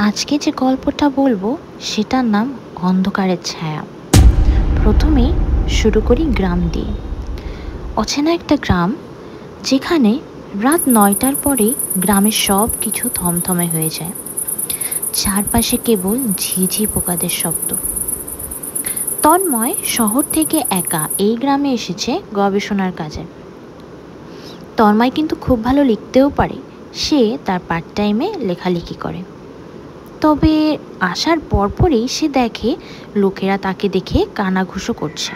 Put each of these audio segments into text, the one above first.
আজকে যে গল্পটা বলবো সেটার নাম অন্ধকারের ছায়া। প্রথমেই শুরু করি গ্রাম দিয়ে। অচেনা একটা গ্রাম, যেখানে রাত 9টার পরেই গ্রামের সব কিছু থমথমে হয়ে যায়। চারপাশে কেবল ঝিঝি পোকাদের শব্দ। তন্ময় শহর থেকে একা এই গ্রামে এসেছে গবেষণার কাজে। তন্ময় কিন্তু খুব ভালো লিখতেও পারে। সে তার পার্ট টাইমে লেখালেখি করে। তবে আসার পরপরই সে দেখে লোকেরা তাকে দেখে কানাঘুষো করছে।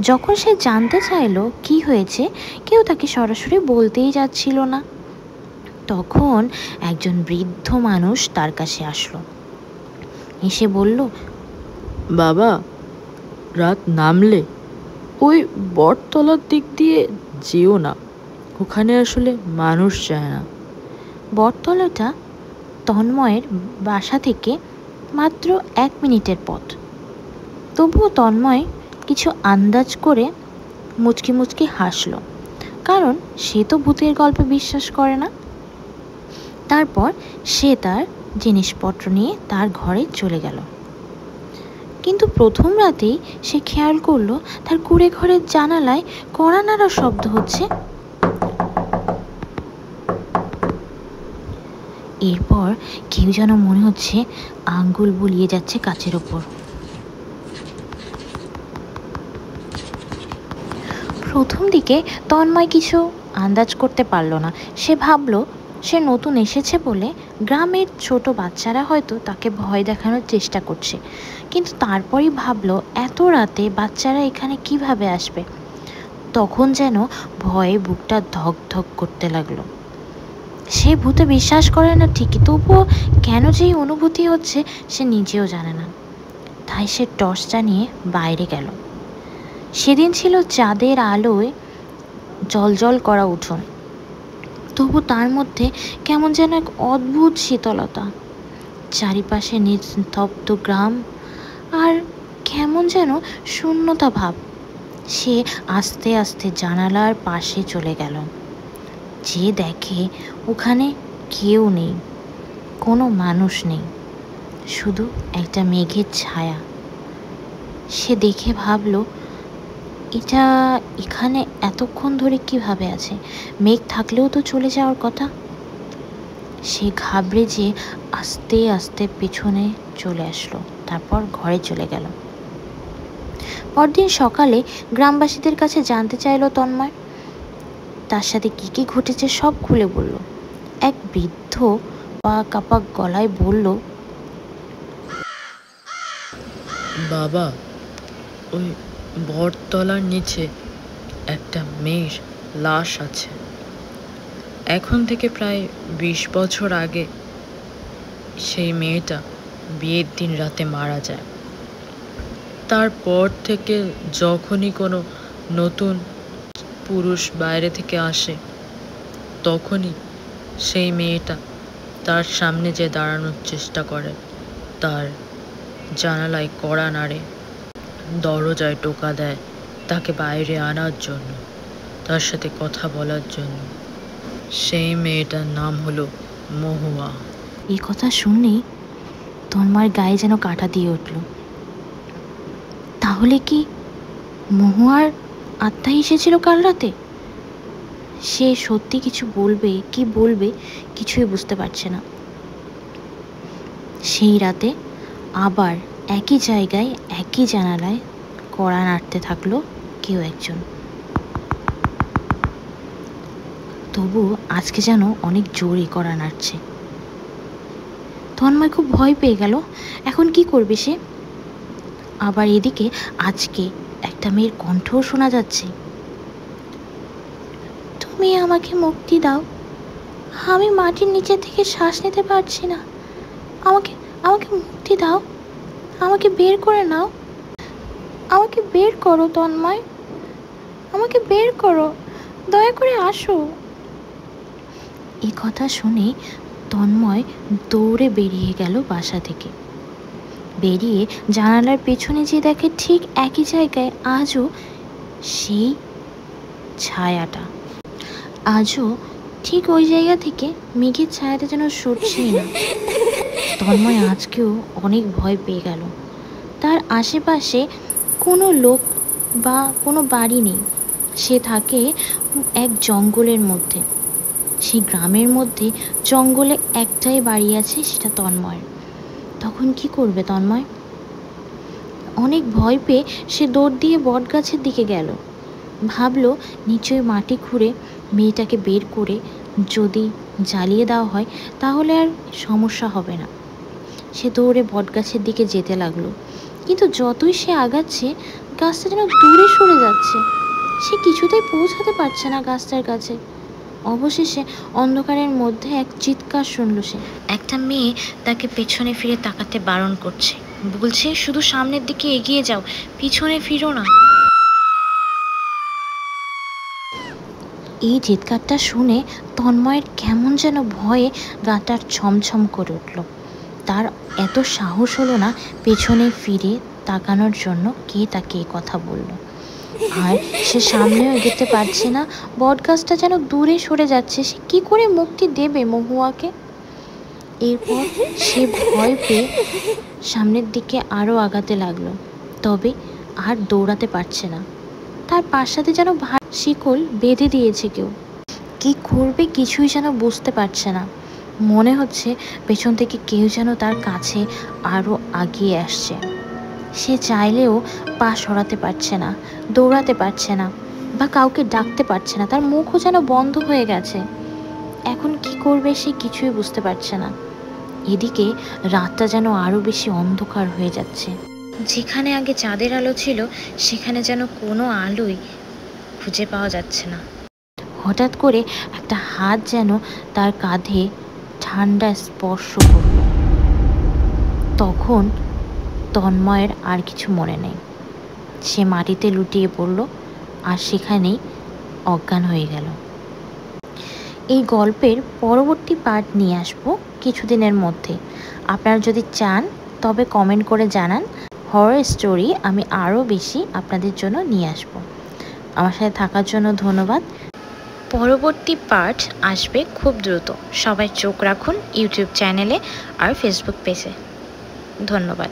যখন সে জানতে চাইলো কি হয়েছে, কেউ তাকে সরাসরি বলতেই যাচ্ছিল না। তখন একজন বৃদ্ধ মানুষ তার কাছে আসলো। এসে বলল, বাবা, রাত নামলে ওই বটতলার দিক দিয়ে যেও না, ওখানে আসলে মানুষ যায় না। বটতলাটা তন্ময়ের বাসা থেকে মাত্র 1 মিনিটের পথ। তবুও তন্ময় কিছু আন্দাজ করে মুচকি মুচকি হাসল, কারণ সে তো ভূতের গল্পে বিশ্বাস করে না। তারপর সে তার জিনিসপত্র নিয়ে তার ঘরে চলে গেল। কিন্তু প্রথম রাতেই সে খেয়াল করলো তার কুঁড়ে ঘরের জানালায় কড়া নাড়ার শব্দ হচ্ছে। এরপর কেউ যেন মনে হচ্ছে আঙ্গুল বুলিয়ে যাচ্ছে কাচের ওপর। প্রথম দিকে তন্ময় কিছু আন্দাজ করতে পারল না। সে ভাবলো সে নতুন এসেছে বলে গ্রামের ছোট বাচ্চারা হয়তো তাকে ভয় দেখানোর চেষ্টা করছে। কিন্তু তারপরই ভাবলো এত রাতে বাচ্চারা এখানে কিভাবে আসবে। তখন যেন ভয়ে বুকটা ধক ধক করতে লাগলো। সে ভূতে বিশ্বাস করে না ঠিকই, তবুও কেন যে এই অনুভূতি হচ্ছে সে নিজেও জানে না। তাই সে টর্চটা নিয়ে বাইরে গেল। সেদিন ছিল চাঁদের আলোয় জলজল করা উঠোন, তবু তার মধ্যে কেমন যেন এক অদ্ভুত শীতলতা। চারিপাশে নিস্তব্ধ গ্রাম আর কেমন যেন শূন্যতা ভাব। সে আস্তে আস্তে জানালার পাশে চলে গেল। যে দেখে ওখানে কেউ নেই, কোনো মানুষ নেই, শুধু একটা মেঘের ছায়া। সে দেখে ভাবলো, এটা এখানে এতক্ষণ ধরে কিভাবে আছে? মেঘ থাকলেও তো চলে যাওয়ার কথা। সে ঘাবড়ে যে আস্তে আস্তে পেছনে চলে আসলো, তারপর ঘরে চলে গেল। পরদিন সকালে গ্রামবাসীদের কাছে জানতে চাইলো তন্ময়। তার সাথে কি কি ঘটেছে সব খুলে বলল। এক বৃদ্ধ পা কাপা গলায় বলল, বাবা, ওই বটতলার নিচে একটা মেয়ের লাশ আছে। এখন থেকে প্রায় 20 বছর আগে সেই মেয়েটা বিয়ের দিন রাতে মারা যায়। তারপর থেকে যখনই কোনো নতুন পুরুষ বাইরে থেকে আসে, তখনই সেই মেয়েটা তার সামনে যে দাঁড়ানোর চেষ্টা করে, তার জানালায় কড়া নাড়ে, দরজায় টোকা দেয় তাকে বাইরে আনার জন্য, তার সাথে কথা বলার জন্য। সেই মেয়েটার নাম হলো মহুয়া। এই কথা শুনেই তন্ময়ের গায়ে যেন কাঁটা দিয়ে উঠল। তাহলে কি মহুয়ার আত্মা এসেছিল কাল রাতে? সে সত্যি কিছু বলবে কি বলবে কিছুই বুঝতে পারছে না। সেই রাতে আবার একই জায়গায় একই জানালায় কড়া নাড়তে থাকলো কেউ একজন। তবু আজকে যেন অনেক জোরে কড়া নাড়ছে। তন্ময় খুব ভয় পেয়ে গেল। এখন কি করবে সে? আবার এদিকে আজকে একটা মেয়ের কণ্ঠও শোনা যাচ্ছে। তুমি আমাকে মুক্তি দাও, আমি মাটির নিচে থেকে শ্বাস নিতে পারছি না। আমাকে আমাকে মুক্তি দাও, আমাকে বের করে নাও, আমাকে বের করো তন্ময়, আমাকে বের করো, দয়া করে আসো। এই কথা শুনে তন্ময় দৌড়ে বেরিয়ে গেল বাসা থেকে। বেরিয়ে জানালার পেছনে যে দেখে ঠিক একই জায়গায় আজও সেই ছায়াটা। আজও ঠিক ওই জায়গা থেকে মেঘের ছায়াটা যেন সরছেই না। তন্ময় আজকেও অনেক ভয় পেয়ে গেল। তার আশেপাশে কোনো লোক বা কোনো বাড়ি নেই। সে থাকে এক জঙ্গলের মধ্যে। সেই গ্রামের মধ্যে জঙ্গলে একটাই বাড়ি আছে, সেটা তন্ময়ের। তখন কি করবে তন্ময়? অনেক ভয় পেয়ে সে দৌড় দিয়ে বটগাছের দিকে গেল। ভাবলো নিচয় মাটি খুঁড়ে মেয়েটাকে বের করে যদি জ্বালিয়ে দেওয়া হয় তাহলে আর সমস্যা হবে না। সে দৌড়ে বটগাছের দিকে যেতে লাগলো, কিন্তু যতই সে আগাচ্ছে গাছটা যেন দূরে সরে যাচ্ছে। সে কিছুতেই পৌঁছাতে পারছে না গাছটার কাছে। অবশেষে অন্ধকারের মধ্যে এক চিৎকার শুনল সে। একটা মেয়ে তাকে পেছনে ফিরে তাকাতে বারণ করছে, বলছে শুধু সামনের দিকে এগিয়ে যাও, পিছনে ফিরো না। এই চিৎকারটা শুনে তন্ময়ের কেমন যেন ভয়ে গাটার ছমছম করে উঠল। তার এত সাহস হলো না পেছনে ফিরে তাকানোর জন্য কে তাকে এই কথা বলল। আর সে সামনেও এগোতে পারছে না, বটগাছটা যেন দূরে সরে যাচ্ছে। সে কি করে মুক্তি দেবে মহুয়াকে? এরপর সে ভয় পেয়ে সামনের দিকে আরও আগাতে লাগলো, তবে আর দৌড়াতে পারছে না। তার পাশাতে যেন শিকল বেঁধে দিয়েছে কেউ। কি করবে কিছুই যেন বুঝতে পারছে না। মনে হচ্ছে পেছন থেকে কেউ যেন তার কাছে আরও আগিয়ে আসছে। সে চাইলেও পা সরাতে পারছে না, দৌড়াতে পারছে না, বা কাউকে ডাকতে পারছে না। তার মুখও যেন বন্ধ হয়ে গেছে। এখন কি করবে সে কিছুই বুঝতে পারছে না। এদিকে রাতটা যেন আরও বেশি অন্ধকার হয়ে যাচ্ছে। যেখানে আগে চাঁদের আলো ছিল সেখানে যেন কোনো আলোই খুঁজে পাওয়া যাচ্ছে না। হঠাৎ করে একটা হাত যেন তার কাঁধে ঠান্ডা স্পর্শ করল। তখন তন্ময়ের আর কিছু মনে নেই। সে মাটিতে লুটিয়ে পড়ল আর সেখানেই অজ্ঞান হয়ে গেল। এই গল্পের পরবর্তী পার্ট নিয়ে আসবো কিছুদিনের মধ্যে। আপনারা যদি চান তবে কমেন্ট করে জানান। হরর স্টোরি আমি আরও বেশি আপনাদের জন্য নিয়ে আসব। আমার সাথে থাকার জন্য ধন্যবাদ। পরবর্তী পার্ট আসবে খুব দ্রুত। সবাই চোখ রাখুন ইউটিউব চ্যানেলে আর ফেসবুক পেজে। ধন্যবাদ।